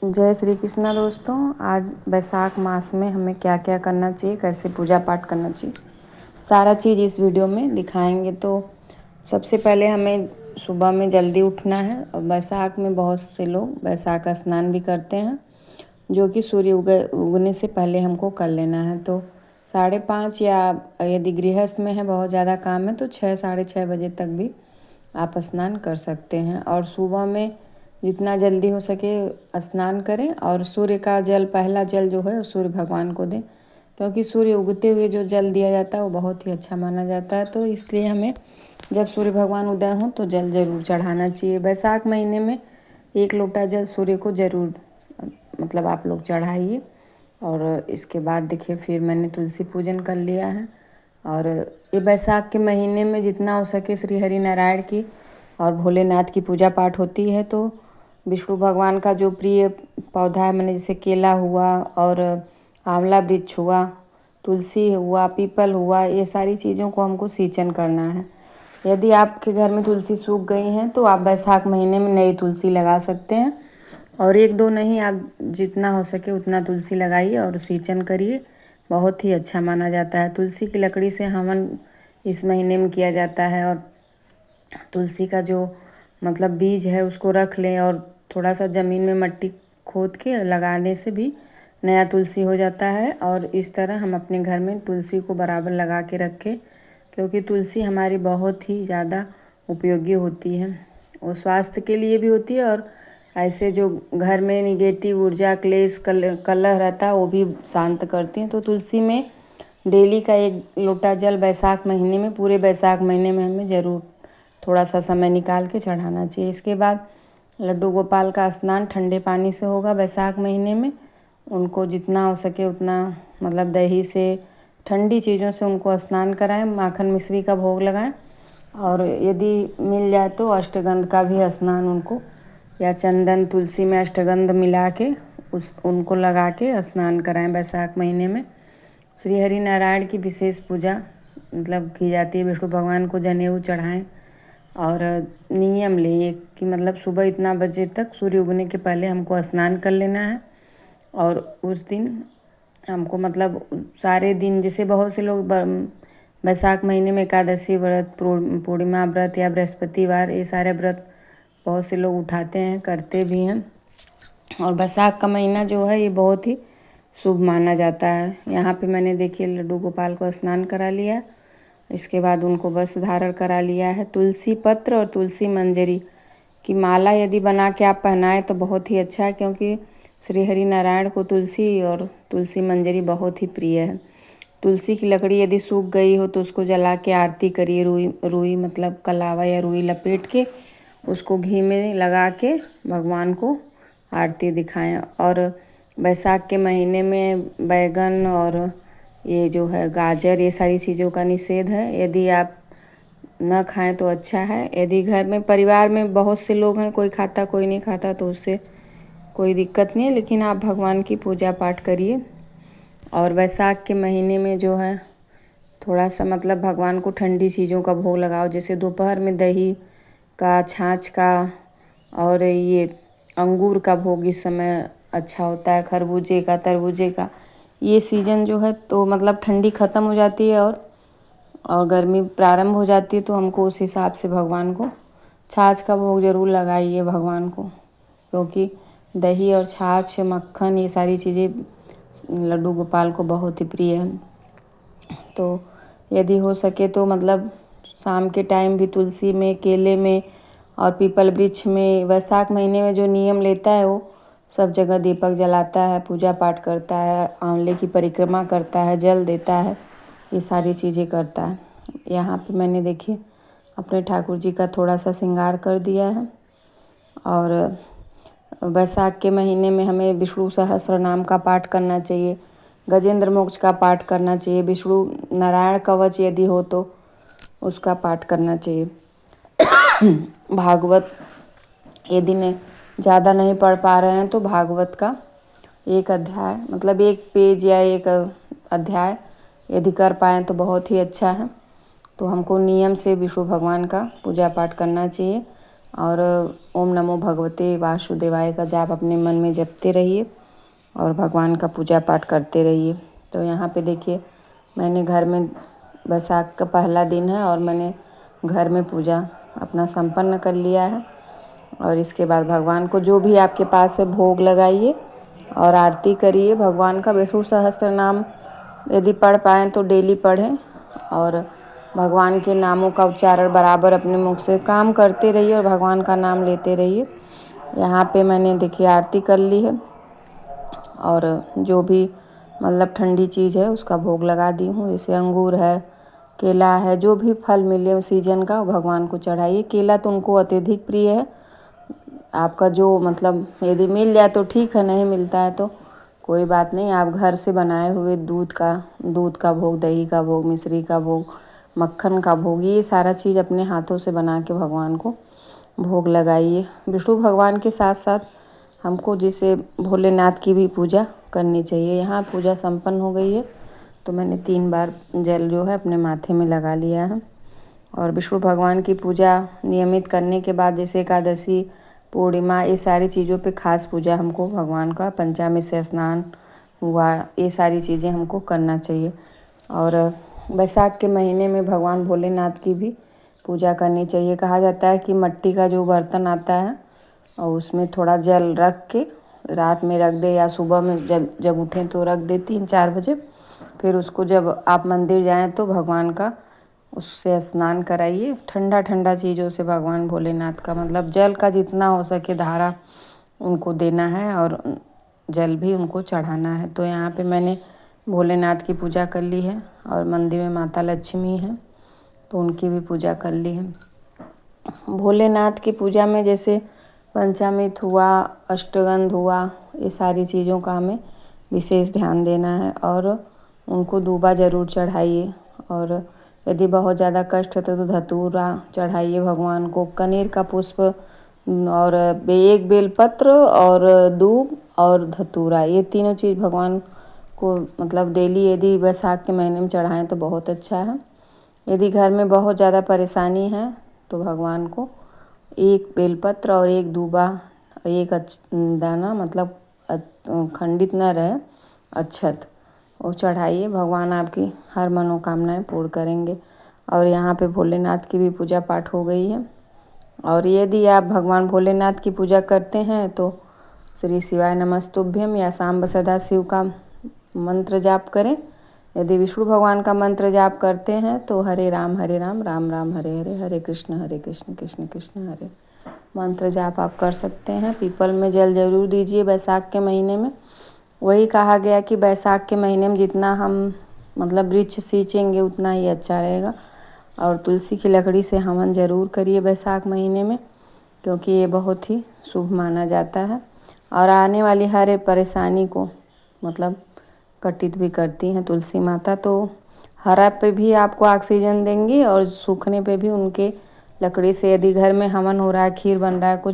जय श्री कृष्णा दोस्तों। आज बैसाख मास में हमें क्या क्या करना चाहिए, कैसे पूजा पाठ करना चाहिए, सारा चीज़ इस वीडियो में दिखाएंगे। तो सबसे पहले हमें सुबह में जल्दी उठना है और बैसाख में बहुत से लोग बैसाख स्नान भी करते हैं, जो कि सूर्य उगने से पहले हमको कर लेना है। तो 5:30 या यदि गृहस्थ में है बहुत ज़्यादा काम है तो 6 साढ़े 6 बजे तक भी आप स्नान कर सकते हैं। और सुबह में जितना जल्दी हो सके स्नान करें और सूर्य का जल, पहला जल जो है वो सूर्य भगवान को दें, क्योंकि सूर्य उगते हुए जो जल दिया जाता है वो बहुत ही अच्छा माना जाता है। तो इसलिए हमें जब सूर्य भगवान उदय हों तो जल ज़रूर चढ़ाना चाहिए। बैसाख महीने में 1 लोटा जल सूर्य को ज़रूर मतलब आप लोग चढ़ाइए। और इसके बाद देखिए फिर मैंने तुलसी पूजन कर लिया है। और ये बैसाख के महीने में जितना हो सके श्री हरि नारायण की और भोलेनाथ की पूजा पाठ होती है। तो विष्णु भगवान का जो प्रिय पौधा है, मैंने जैसे केला हुआ और आंवला वृक्ष हुआ, तुलसी हुआ, पीपल हुआ, ये सारी चीज़ों को हमको सिंचन करना है। यदि आपके घर में तुलसी सूख गई हैं तो आप बैसाख महीने में नई तुलसी लगा सकते हैं। और 1-2 नहीं, आप जितना हो सके उतना तुलसी लगाइए और सिंचन करिए, बहुत ही अच्छा माना जाता है। तुलसी की लकड़ी से हवन इस महीने में किया जाता है। और तुलसी का जो मतलब बीज है उसको रख लें और थोड़ा सा ज़मीन में मिट्टी खोद के लगाने से भी नया तुलसी हो जाता है। और इस तरह हम अपने घर में तुलसी को बराबर लगा के रखें, क्योंकि तुलसी हमारी बहुत ही ज़्यादा उपयोगी होती है। वो स्वास्थ्य के लिए भी होती है और ऐसे जो घर में निगेटिव ऊर्जा, क्लेश, कलह रहता है वो भी शांत करती हैं। तो तुलसी में डेली का 1 लोटा जल बैसाख महीने में, पूरे बैसाख महीने में हमें ज़रूर थोड़ा सा समय निकाल के चढ़ाना चाहिए। इसके बाद लड्डू गोपाल का स्नान ठंडे पानी से होगा बैसाख महीने में। उनको जितना हो सके उतना मतलब दही से, ठंडी चीज़ों से उनको स्नान कराएं, माखन मिश्री का भोग लगाएं। और यदि मिल जाए तो अष्टगंध का भी स्नान उनको, या चंदन तुलसी में अष्टगंध मिला के उनको लगा के स्नान कराएं बैसाख महीने में। श्री हरि नारायण की विशेष पूजा मतलब की जाती है। विष्णु भगवान को जनेऊ चढ़ाएं और नियम लें कि मतलब सुबह इतना बजे तक सूर्य उगने के पहले हमको स्नान कर लेना है। और उस दिन हमको मतलब सारे दिन, जैसे बहुत से लोग बैसाख महीने में एकादशी व्रत, पूर्णिमा व्रत या बृहस्पतिवार, ये सारे व्रत बहुत से लोग उठाते हैं, करते भी हैं। और बैसाख का महीना जो है ये बहुत ही शुभ माना जाता है। यहाँ पे मैंने देखिए लड्डू गोपाल को स्नान करा लिया, इसके बाद उनको वस्त्र धारण करा लिया है। तुलसी पत्र और तुलसी मंजरी की माला यदि बना के आप पहनाएं तो बहुत ही अच्छा है, क्योंकि श्री हरि नारायण को तुलसी और तुलसी मंजरी बहुत ही प्रिय है। तुलसी की लकड़ी यदि सूख गई हो तो उसको जला के आरती करिए। रुई मतलब कलावा या रुई लपेट के उसको घी में लगा के भगवान को आरती दिखाएं। और बैसाख के महीने में बैगन और ये जो है गाजर, ये सारी चीज़ों का निषेध है। यदि आप न खाएं तो अच्छा है। यदि घर में परिवार में बहुत से लोग हैं, कोई खाता कोई नहीं खाता, तो उससे कोई दिक्कत नहीं है, लेकिन आप भगवान की पूजा पाठ करिए। और बैसाख के महीने में जो है थोड़ा सा मतलब भगवान को ठंडी चीज़ों का भोग लगाओ, जैसे दोपहर में दही का, छाछ का और ये अंगूर का भोग इस समय अच्छा होता है, खरबूजे का, तरबूजे का। ये सीज़न जो है तो मतलब ठंडी ख़त्म हो जाती है और गर्मी प्रारंभ हो जाती है, तो हमको उस हिसाब से भगवान को छाछ का भोग ज़रूर लगाइए भगवान को, क्योंकि दही और छाछ, मक्खन, ये सारी चीज़ें लड्डू गोपाल को बहुत ही प्रिय है। तो यदि हो सके तो मतलब शाम के टाइम भी तुलसी में, केले में और पीपल वृक्ष में बैसाख महीने में जो नियम लेता है वो सब जगह दीपक जलाता है, पूजा पाठ करता है, आंवले की परिक्रमा करता है, जल देता है, ये सारी चीज़ें करता है। यहाँ पे मैंने देखिए अपने ठाकुर जी का थोड़ा सा श्रृंगार कर दिया है। और बैसाख के महीने में हमें विष्णु सहस्त्र नाम का पाठ करना चाहिए, गजेंद्र मोक्ष का पाठ करना चाहिए, विष्णु नारायण कवच यदि हो तो उसका पाठ करना चाहिए। भागवत यदि ज़्यादा नहीं पढ़ पा रहे हैं तो भागवत का 1 अध्याय मतलब 1 पेज या 1 अध्याय यदि कर पाएँ तो बहुत ही अच्छा है। तो हमको नियम से विष्णु भगवान का पूजा पाठ करना चाहिए। और ओम नमो भगवते वासुदेवाय का जाप अपने मन में जपते रहिए और भगवान का पूजा पाठ करते रहिए। तो यहाँ पे देखिए मैंने घर में, बैसाख का पहला दिन है और मैंने घर में पूजा अपना संपन्न कर लिया है। और इसके बाद भगवान को जो भी आपके पास है भोग लगाइए और आरती करिए। भगवान का विष्णु सहस्त्र नाम यदि पढ़ पाएँ तो डेली पढ़ें और भगवान के नामों का उच्चारण बराबर अपने मुख से काम करते रहिए और भगवान का नाम लेते रहिए। यहाँ पे मैंने देखिए आरती कर ली है और जो भी मतलब ठंडी चीज़ है उसका भोग लगा दी हूँ। जैसे अंगूर है, केला है, जो भी फल मिले सीजन का भगवान को चढ़ाइए। केला तो उनको अत्यधिक प्रिय है। आपका जो मतलब यदि मिल जाए तो ठीक है, नहीं मिलता है तो कोई बात नहीं। आप घर से बनाए हुए दूध का भोग, दही का भोग, मिश्री का भोग, मक्खन का भोग, ये सारा चीज़ अपने हाथों से बना के भगवान को भोग लगाइए। विष्णु भगवान के साथ साथ हमको जैसे भोलेनाथ की भी पूजा करनी चाहिए। यहाँ पूजा संपन्न हो गई है तो मैंने 3 बार जल जो है अपने माथे में लगा लिया है। और विष्णु भगवान की पूजा नियमित करने के बाद जैसे एकादशी, पूर्णिमा, ये सारी चीज़ों पे खास पूजा हमको भगवान का, पंचामृत से स्नान हुआ, ये सारी चीज़ें हमको करना चाहिए। और बैसाख के महीने में भगवान भोलेनाथ की भी पूजा करनी चाहिए। कहा जाता है कि मिट्टी का जो बर्तन आता है और उसमें थोड़ा जल रख के रात में रख दे या सुबह में जब उठें तो रख दे 3-4 बजे। फिर उसको जब आप मंदिर जाएं तो भगवान का उससे स्नान कराइए। ठंडा ठंडा चीज़ों से भगवान भोलेनाथ का मतलब जल का जितना हो सके धारा उनको देना है और जल भी उनको चढ़ाना है। तो यहाँ पे मैंने भोलेनाथ की पूजा कर ली है और मंदिर में माता लक्ष्मी हैं तो उनकी भी पूजा कर ली है। भोलेनाथ की पूजा में जैसे पंचामृत हुआ, अष्टगंध हुआ, ये सारी चीज़ों का हमें विशेष ध्यान देना है और उनको दूबा ज़रूर चढ़ाइए। और यदि बहुत ज़्यादा कष्ट है तो धतूरा चढ़ाइए भगवान को, कनेर का पुष्प और एक बेलपत्र और दूब और धतूरा, ये तीनों चीज़ भगवान को मतलब डेली यदि बैसाख के महीने में चढ़ाएं तो बहुत अच्छा है। यदि घर में बहुत ज़्यादा परेशानी है तो भगवान को एक बेलपत्र और एक दूबा, एक दाना मतलब खंडित न रहे, अक्षत, वो चढ़ाइए। भगवान आपकी हर मनोकामनाएं पूर्ण करेंगे। और यहाँ पे भोलेनाथ की भी पूजा पाठ हो गई है। और यदि आप भगवान भोलेनाथ की पूजा करते हैं तो श्री शिवाय नमस्तुभ्यम या सांब सदा शिव का मंत्र जाप करें। यदि विष्णु भगवान का मंत्र जाप करते हैं तो हरे राम राम राम हरे हरे, हरे कृष्ण कृष्ण कृष्ण हरे मंत्र जाप आप कर सकते हैं। पीपल में जल जरूर दीजिए बैसाख के महीने में। वही कहा गया कि बैसाख के महीने में जितना हम मतलब वृक्ष सींचेंगे उतना ही अच्छा रहेगा। और तुलसी की लकड़ी से हवन जरूर करिए बैसाख महीने में, क्योंकि ये बहुत ही शुभ माना जाता है और आने वाली हर एक परेशानी को मतलब कटित भी करती हैं तुलसी माता। तो हरा पे भी आपको ऑक्सीजन देंगी और सूखने पे भी उनके लकड़ी से, यदि घर में हवन हो रहा है, खीर बन रहा है, कुछ